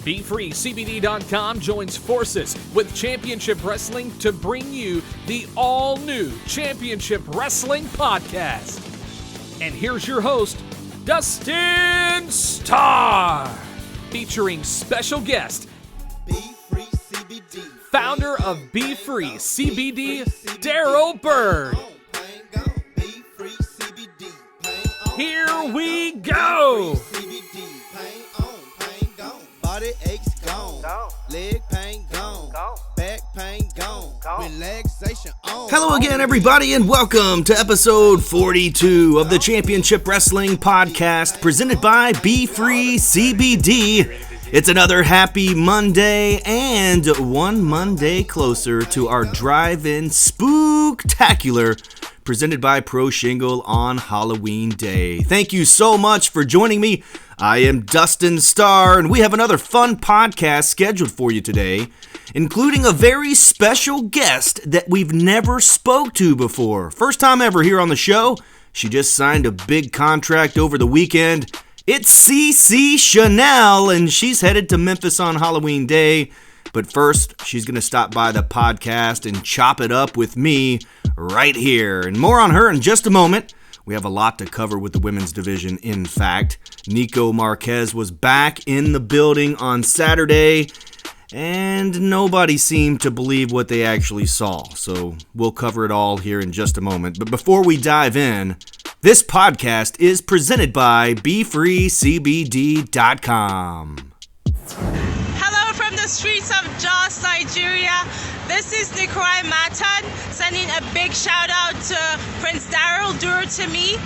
BeFreeCBD.com joins forces with Championship Wrestling to bring you the all-new Championship Wrestling Podcast. And here's your host, Dustin Starr, featuring special guest, founder of Be Free CBD, Daryl Bird. Here we go! Body aches gone, leg pain gone, back pain gone, relaxation on. Hello again, everybody, and welcome to episode 42 of the Championship Wrestling Podcast, presented by Be Free CBD. It's another happy Monday, and one Monday closer to our drive-in spooktacular, presented by Pro Shingle on Halloween Day. Thank you so much for joining me. I am Dustin Starr, and we have another fun podcast scheduled for you today, including a very special guest that we've never spoke to before. First time ever here on the show. She just signed a big contract over the weekend. It's CeCe Chanel, and she's headed to Memphis on Halloween Day. But first, she's going to stop by the podcast and chop it up with me right here. And more on her in just a moment. We have a lot to cover with the women's division, in fact. Nikko Marquez was back in the building on Saturday, and nobody seemed to believe what they actually saw. So we'll cover it all here in just a moment. But before we dive in, this podcast is presented by BeFreeCBD.com. Hello from the streets of Jos, Nigeria. This is Nikko Marquez sending a big shout out to Prince Daryl to me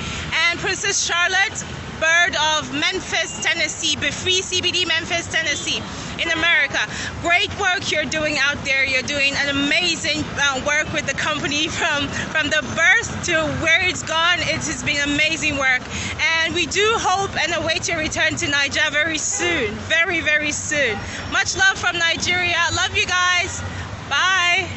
and Princess Charlotte Bird of Memphis, Tennessee, Be Free CBD, Memphis, Tennessee, in America. Great work you're doing out there. You're doing an amazing work with the company from the birth to where it's gone. It has been amazing work. And we do hope and await your return to Nigeria very soon. Very, very soon. Much love from Nigeria. Love you guys. Bye.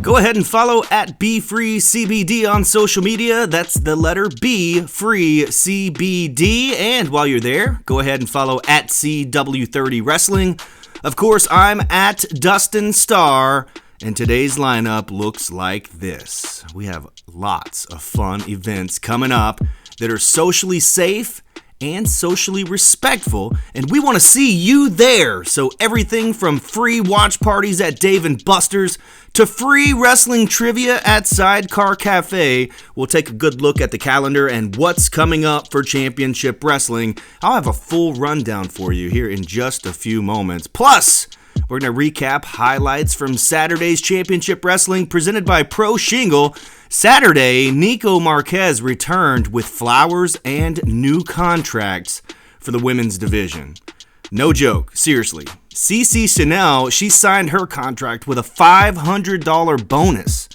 Go ahead and follow at Be Free CBD on social media. That's the letter B, Free CBD. And while you're there, go ahead and follow at CW30 Wrestling. Of course, I'm at Dustin Starr, and today's lineup looks like this. We have lots of fun events coming up that are socially safe and socially respectful, and we want to see you there. So everything from free watch parties at Dave & Buster's to free wrestling trivia at Sidecar Cafe. We'll take a good look at the calendar and what's coming up for Championship Wrestling. I'll have a full rundown for you here in just a few moments. Plus, we're going to recap highlights from Saturday's Championship Wrestling presented by Pro Shingle. Saturday, Nikko Marquez returned with flowers and new contracts for the women's division. No joke, seriously. CeCe Chanel, she signed her contract with a $500 bonus.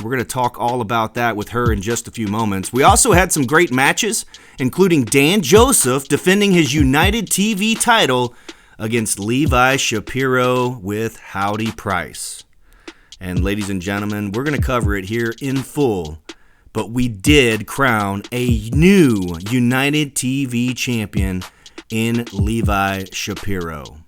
We're going to talk all about that with her in just a few moments. We also had some great matches, including Dan Joseph defending his United TV title against Levi Shapiro with Howdy Price. And ladies and gentlemen, we're going to cover it here in full. But we did crown a new United TV champion in Levi Shapiro.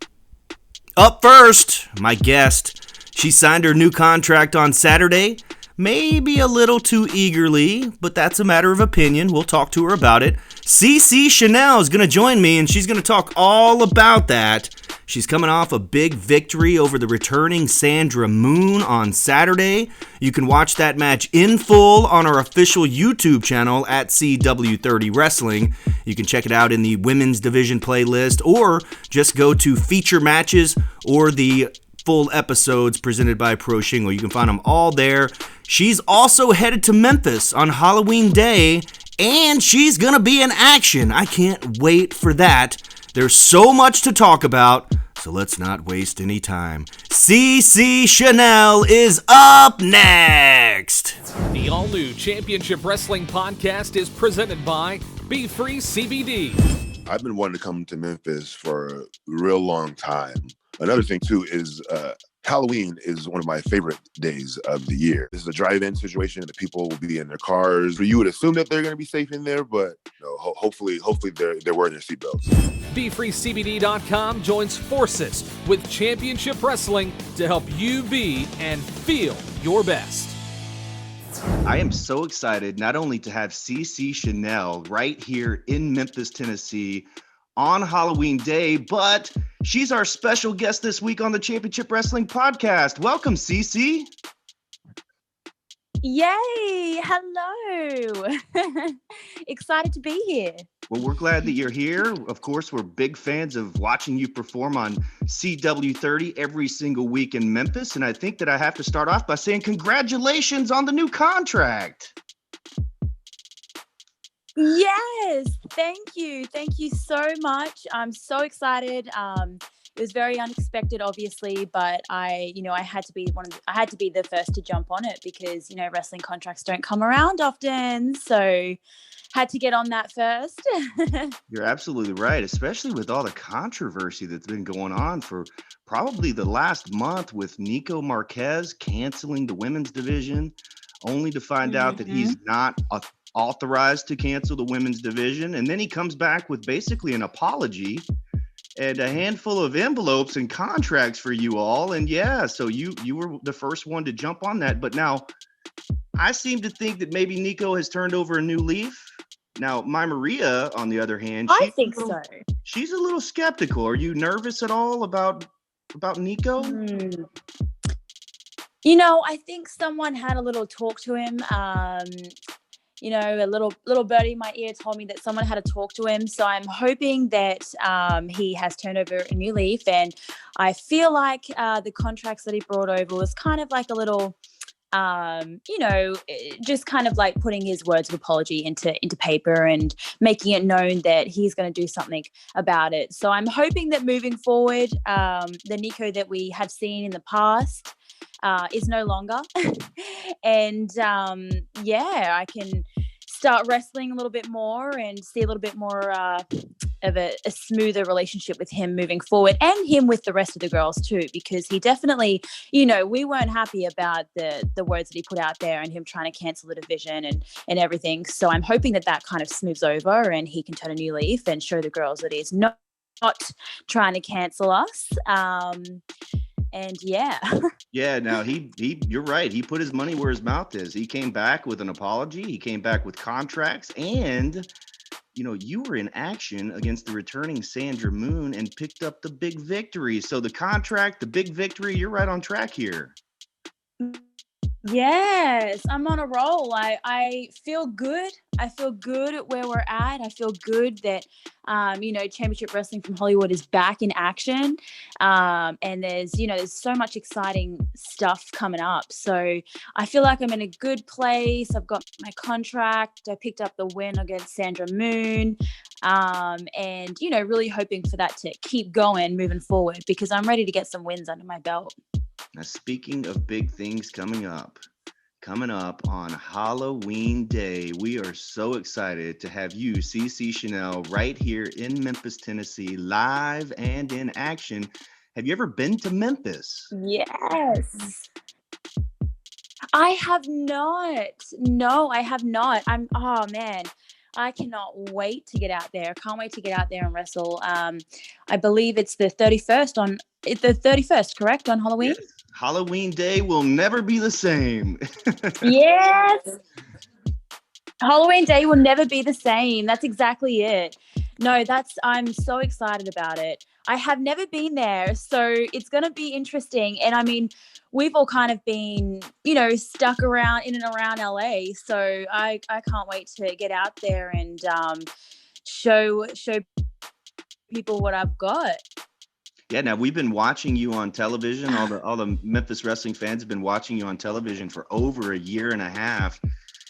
Up first, my guest. She signed her new contract on Saturday. Maybe a little too eagerly, but that's a matter of opinion. We'll talk to her about it. CeCe Chanel is going to join me, and she's going to talk all about that. She's coming off a big victory over the returning Sandra Moone on Saturday. You can watch that match in full on our official YouTube channel at CW30 Wrestling. You can check it out in the women's division playlist, or just go to feature matches or the full episodes presented by Pro Shingle. You can find them all there. She's also headed to Memphis on Halloween Day, and she's going to be in action. I can't wait for that. There's so much to talk about, so let's not waste any time. CeCe Chanel is up next. The all-new Championship Wrestling Podcast is presented by Be Free CBD. I've been wanting to come to Memphis for a real long time. Another thing, too, is Halloween is one of my favorite days of the year. This is a drive-in situation. The people will be in their cars. You would assume that they're going to be safe in there, but hopefully they're wearing their seatbelts. BeFreeCBD.com joins forces with Championship Wrestling to help you be and feel your best. I am so excited not only to have CeCe Chanel right here in Memphis, Tennessee on Halloween Day, but she's our special guest this week on the Championship Wrestling Podcast. Welcome, CeCe. Yay! Hello! Excited to be here. Well, we're glad that you're here. Of course, we're big fans of watching you perform on CW30 every single week in Memphis. And I think that I have to start off by saying congratulations on the new contract. Yes! Thank you. Thank you so much. I'm so excited. It was very unexpected, obviously, but I had to be the first to jump on it because, wrestling contracts don't come around often. So had to get on that first. You're absolutely right, especially with all the controversy that's been going on for probably the last month with Nikko Marquez canceling the women's division, only to find out that he's not authorized to cancel the women's division. And then he comes back with basically an apology and a handful of envelopes and contracts for you all. And yeah, so you were the first one to jump on that. But now I seem to think that maybe Nikko has turned over a new leaf. Now, my Maria, on the other hand, I think so. She's a little skeptical. Are you nervous at all about Nikko? I think someone had a little talk to him. A little birdie in my ear told me that someone had a talk to him. So I'm hoping that he has turned over a new leaf. And I feel like the contracts that he brought over was kind of like a little, just kind of like putting his words of apology into paper and making it known that he's going to do something about it. So I'm hoping that moving forward, the Nikko that we have seen in the past is no longer. And I can start wrestling a little bit more and see a little bit more of a smoother relationship with him moving forward, and him with the rest of the girls too, because he definitely, we weren't happy about the words that he put out there and him trying to cancel the division and everything. So I'm hoping that kind of smooths over and he can turn a new leaf and show the girls that he's not trying to cancel us. And yeah. Yeah, now you're right. He put his money where his mouth is. He came back with an apology. He came back with contracts, and you were in action against the returning Sandra Moone and picked up the big victory. So the contract, the big victory, you're right on track here. Yes, I'm on a roll. I feel good. I feel good at where we're at. I feel good that, Championship Wrestling from Hollywood is back in action. And there's so much exciting stuff coming up. So I feel like I'm in a good place. I've got my contract. I picked up the win against Sandra Moone. And, really hoping for that to keep going moving forward because I'm ready to get some wins under my belt. Now, speaking of big things coming up on Halloween Day, we are so excited to have you, CeCe Chanel, right here in Memphis, Tennessee, live and in action. Have you ever been to Memphis? Yes. I have not. No, I have not. Oh man, I cannot wait to get out there. Can't wait to get out there and wrestle. I believe it's the 31st, correct, on Halloween? Yes. Halloween Day will never be the same. Yes. Halloween Day will never be the same. That's exactly it. No, I'm so excited about it. I have never been there, so it's going to be interesting. And I mean, we've all kind of been, stuck around in and around LA. So I can't wait to get out there and show people what I've got. Yeah, now we've been watching you on television. All the Memphis wrestling fans have been watching you on television for over a year and a half.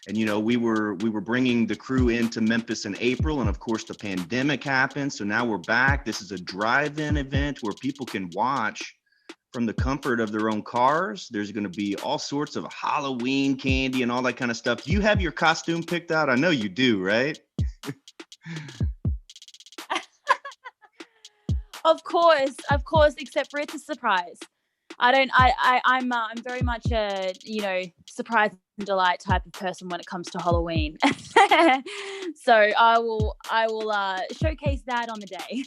And we were bringing the crew into Memphis in April, and of course the pandemic happened. So now we're back. This is a drive-in event where people can watch from the comfort of their own cars. There's going to be all sorts of Halloween candy and all that kind of stuff. Do you have your costume picked out? I know you do, right? Of course, except for it's a surprise. I'm very much a, surprise and delight type of person when it comes to Halloween. So I will showcase that on the day.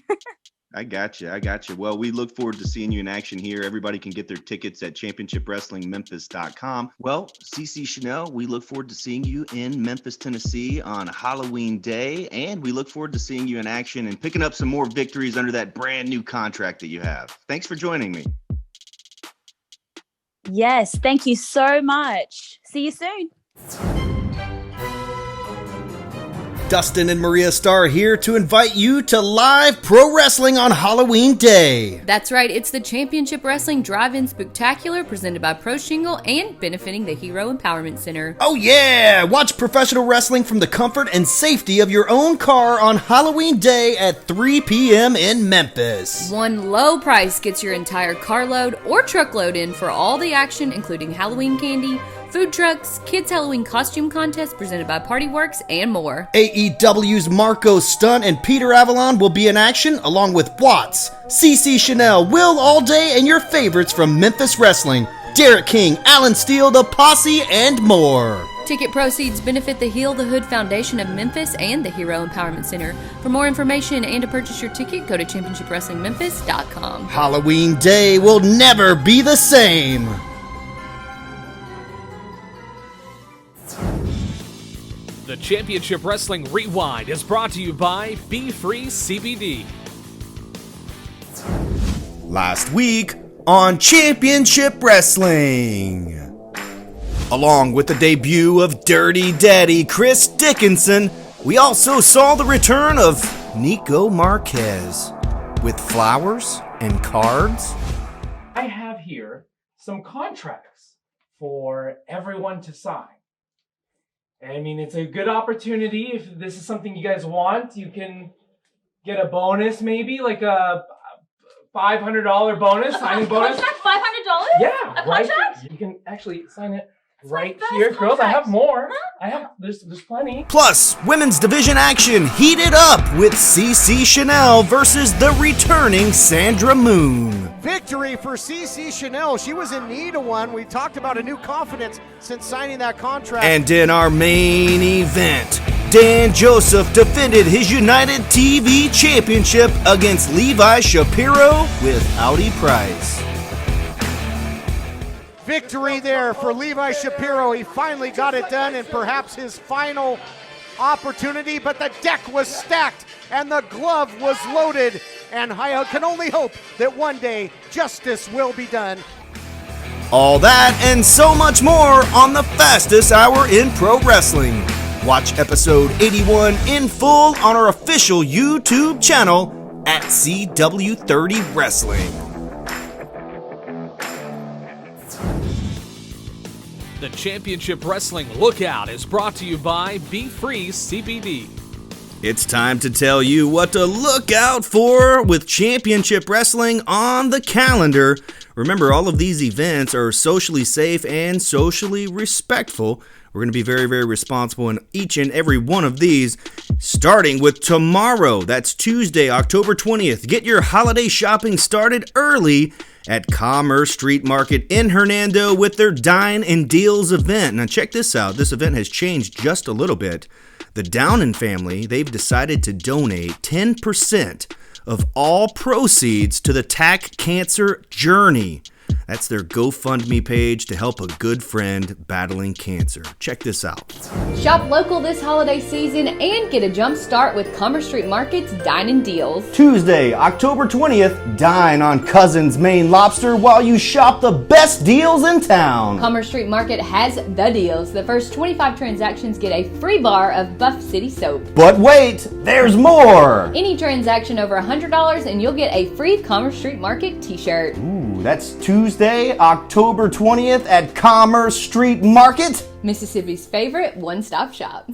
I got you. Well, we look forward to seeing you in action here. Everybody can get their tickets at championshipwrestlingmemphis.com. Well, CeCe Chanel, we look forward to seeing you in Memphis, Tennessee on Halloween Day, and we look forward to seeing you in action and picking up some more victories under that brand new contract that you have. Thanks for joining me. Yes, thank you so much. See you soon. Dustin and Maria Starr here to invite you to live pro wrestling on Halloween Day. That's right, it's the Championship Wrestling Drive-In Spectacular presented by Pro Shingle and benefiting the Hero Empowerment Center. Oh yeah! Watch professional wrestling from the comfort and safety of your own car on Halloween Day at 3 p.m. in Memphis. One low price gets your entire carload or truckload in for all the action, including Halloween candy, food trucks, kids' Halloween costume contest presented by Party Works, and more. AEW's Marco Stunt and Peter Avalon will be in action, along with Watts, CeCe Chanel, Will Allday, and your favorites from Memphis Wrestling, Derek King, Alan Steele, The Posse, and more. Ticket proceeds benefit the Heal the Hood Foundation of Memphis and the Hero Empowerment Center. For more information and to purchase your ticket, go to championshipwrestlingmemphis.com. Halloween Day will never be the same. The Championship Wrestling Rewind is brought to you by Be Free CBD. Last week on Championship Wrestling. Along with the debut of Dirty Daddy Chris Dickinson, we also saw the return of Nikko Marquez with flowers and cards. I have here some contracts for everyone to sign. I mean, it's a good opportunity. If this is something you guys want, you can get a bonus, maybe like a $500 bonus, signing bonus. Contract $500? Yeah, a contract? You can actually sign it right here, girls. I have more. There's plenty. Plus, women's division action heated up with CeCe Chanel versus the returning Sandra Moone. Victory for CeCe Chanel. She was in need of one. We talked about a new confidence since signing that contract. And in our main event, Dan Joseph defended his United TV Championship against Levi Shapiro with Howdy Price. Victory there for Levi Shapiro. He finally got it done, and perhaps his final opportunity, but the deck was stacked and the glove was loaded, and I can only hope that one day justice will be done. All that and so much more on the fastest hour in pro wrestling. Watch episode 81 in full on our official YouTube channel at CW30 Wrestling. The Championship Wrestling Lookout is brought to you by Be Free CBD. It's time to tell you what to look out for with Championship Wrestling on the calendar. Remember, all of these events are socially safe and socially respectful. We're going to be very, very responsible in each and every one of these, starting with tomorrow. That's Tuesday, October 20th. Get your holiday shopping started early at Commerce Street Market in Hernando with their Dine and Deals event. Now check this out. This event has changed just a little bit. The Downen family, they've decided to donate 10% of all proceeds to the TAC Cancer Journey. That's their GoFundMe page to help a good friend battling cancer. Check this out. Shop local this holiday season and get a jump start with Commerce Street Market's Dine and Deals. Tuesday, October 20th, dine on Cousin's Maine Lobster while you shop the best deals in town. Commerce Street Market has the deals. The first 25 transactions get a free bar of Buff City soap. But wait, there's more! Any transaction over $100 and you'll get a free Commerce Street Market t-shirt. Ooh, that's Tuesday, October 20th at Commerce Street Market, Mississippi's favorite one-stop shop.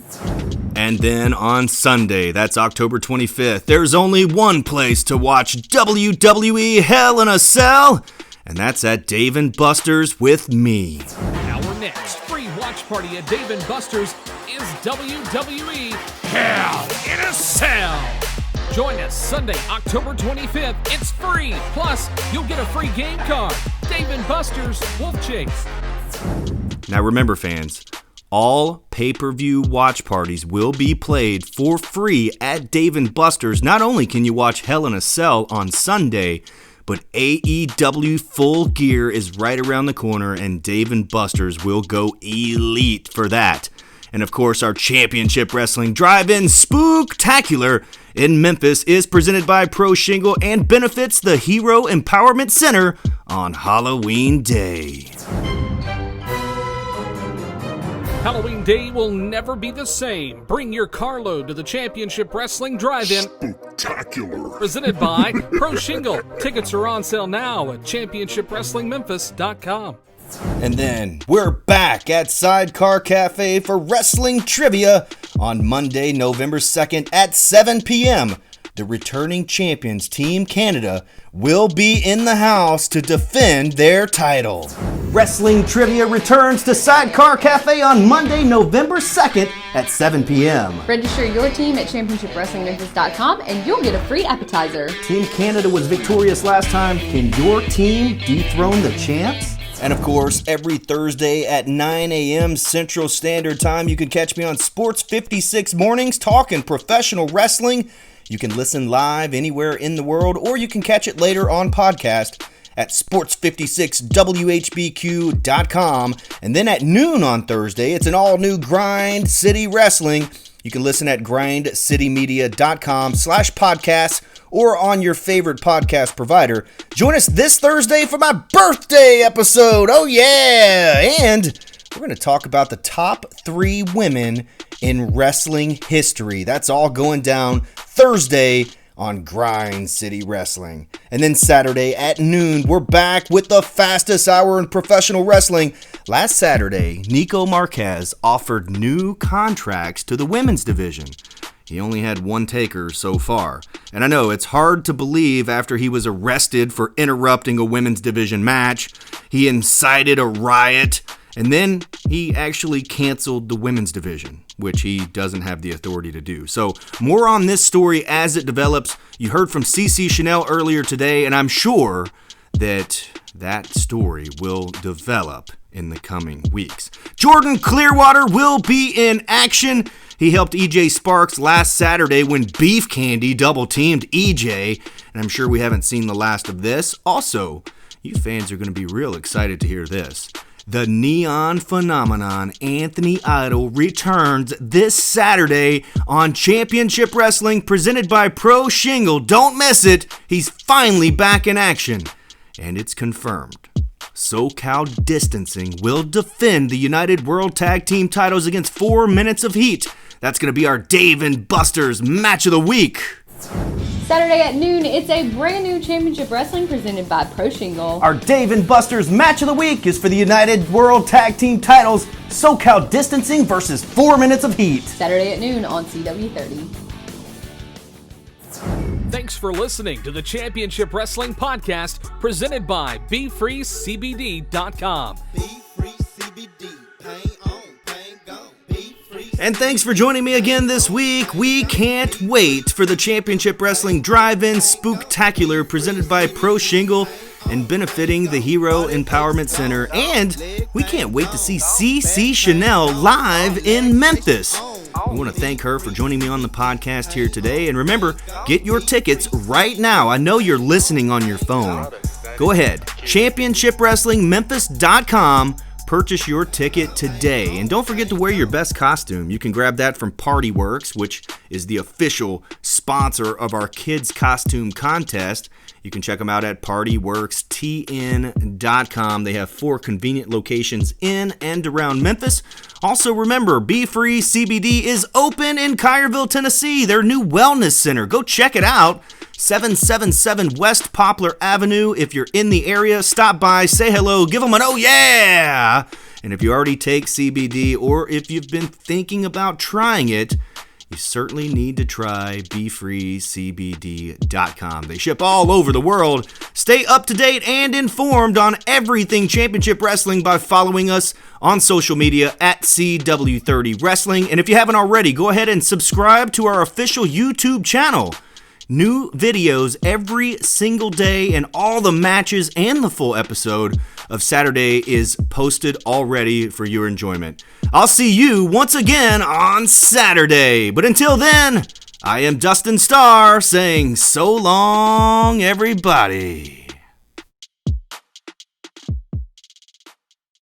And then on Sunday, that's October 25th, there's only one place to watch WWE Hell in a Cell, and that's at Dave & Buster's with me. Our next free watch party at Dave & Buster's is WWE Hell in a Cell. Join us Sunday, October 25th. It's free. Plus, you'll get a free game card. Dave & Buster's Wolf Chase. Now remember, fans, all pay-per-view watch parties will be played for free at Dave & Buster's. Not only can you watch Hell in a Cell on Sunday, but AEW Full Gear is right around the corner, and Dave & Buster's will go elite for that. And of course, our Championship Wrestling Drive-In Spooktacular in Memphis is presented by Pro Shingle and benefits the Hero Empowerment Center on Halloween Day. Halloween Day will never be the same. Bring your carload to the Championship Wrestling Drive-In. Spooktacular. Presented by Pro Shingle. Tickets are on sale now at ChampionshipWrestlingMemphis.com. And then we're back at Sidecar Cafe for wrestling trivia on Monday, November 2nd at 7 p.m. The returning champions, Team Canada, will be in the house to defend their title. Wrestling trivia returns to Sidecar Cafe on Monday, November 2nd at 7 p.m. Register your team at ChampionshipWrestlingMemphis.com and you'll get a free appetizer. Team Canada was victorious last time. Can your team dethrone the champs? And of course, every Thursday at 9 a.m. Central Standard Time, you can catch me on Sports 56 Mornings talking professional wrestling. You can listen live anywhere in the world, or you can catch it later on podcast at sports56whbq.com. And then at noon on Thursday, it's an all-new Grind City Wrestling. You can listen at grindcitymedia.com/podcasts or on your favorite podcast provider. Join us this Thursday for my birthday episode. Oh, yeah. And we're going to talk about the top 3 women in wrestling history. That's all going down Thursday on Grind City Wrestling. And then Saturday at noon, we're back with the fastest hour in professional wrestling. Last Saturday, Nikko Marquez offered new contracts to the women's division. He only had one taker so far. And I know it's hard to believe after he was arrested for interrupting a women's division match. He incited a riot. And then he actually canceled the women's division, which he doesn't have the authority to do. So more on this story as it develops. You heard from CeCe Chanel earlier today, and I'm sure that that story will develop in the coming weeks. Jordan Clearwater will be in action. He helped EJ Sparks last Saturday when Beef Candy double-teamed EJ, and I'm sure we haven't seen the last of this. Also, you fans are going to be real excited to hear this. The Neon Phenomenon, Anthony Idol, returns this Saturday on Championship Wrestling presented by Pro Shingle. Don't miss it. He's finally back in action. And it's confirmed. SoCal Distancing will defend the United World Tag Team titles against 4 Minutes of Heat. That's going to be our Dave & Buster's Match of the Week. Saturday at noon, it's a brand new Championship Wrestling presented by Pro Shingle. Our Dave & Buster's Match of the Week is for the United World Tag Team titles, SoCal Distancing versus 4 Minutes of Heat. Saturday at noon on CW30. Thanks for listening to the Championship Wrestling Podcast presented by BeFreeCBD.com. Be free CBD. Pain on, pain gone. Be free. And thanks for joining me again this week. We can't wait for the Championship Wrestling Drive-In Spooktacular presented by Pro Shingle and benefiting the Hero Empowerment Center. And we can't wait to see CeCe Chanel live in Memphis. We want to thank her for joining me on the podcast here today. And remember, get your tickets right now. I know you're listening on your phone. Go ahead, ChampionshipWrestlingMemphis.com. Purchase your ticket today. And don't forget to wear your best costume. You can grab that from Party Works, which is the official sponsor of our kids' costume contest. You can check them out at PartyWorksTN.com. They have 4 convenient locations in and around Memphis. Also, remember, Be Free CBD is open in Collierville, Tennessee, their new wellness center. Go check it out. 777 West Poplar Avenue. If you're in the area, stop by, say hello, give them an oh yeah! And if you already take CBD or if you've been thinking about trying it, you certainly need to try BeFreeCBD.com. They ship all over the world. Stay up to date and informed on everything Championship Wrestling by following us on social media at CW30 Wrestling. And if you haven't already, go ahead and subscribe to our official YouTube channel. New videos every single day, and all the matches and the full episode of Saturday is posted already for your enjoyment. I'll see you once again on Saturday. But until then, I am Dustin Starr saying so long, everybody.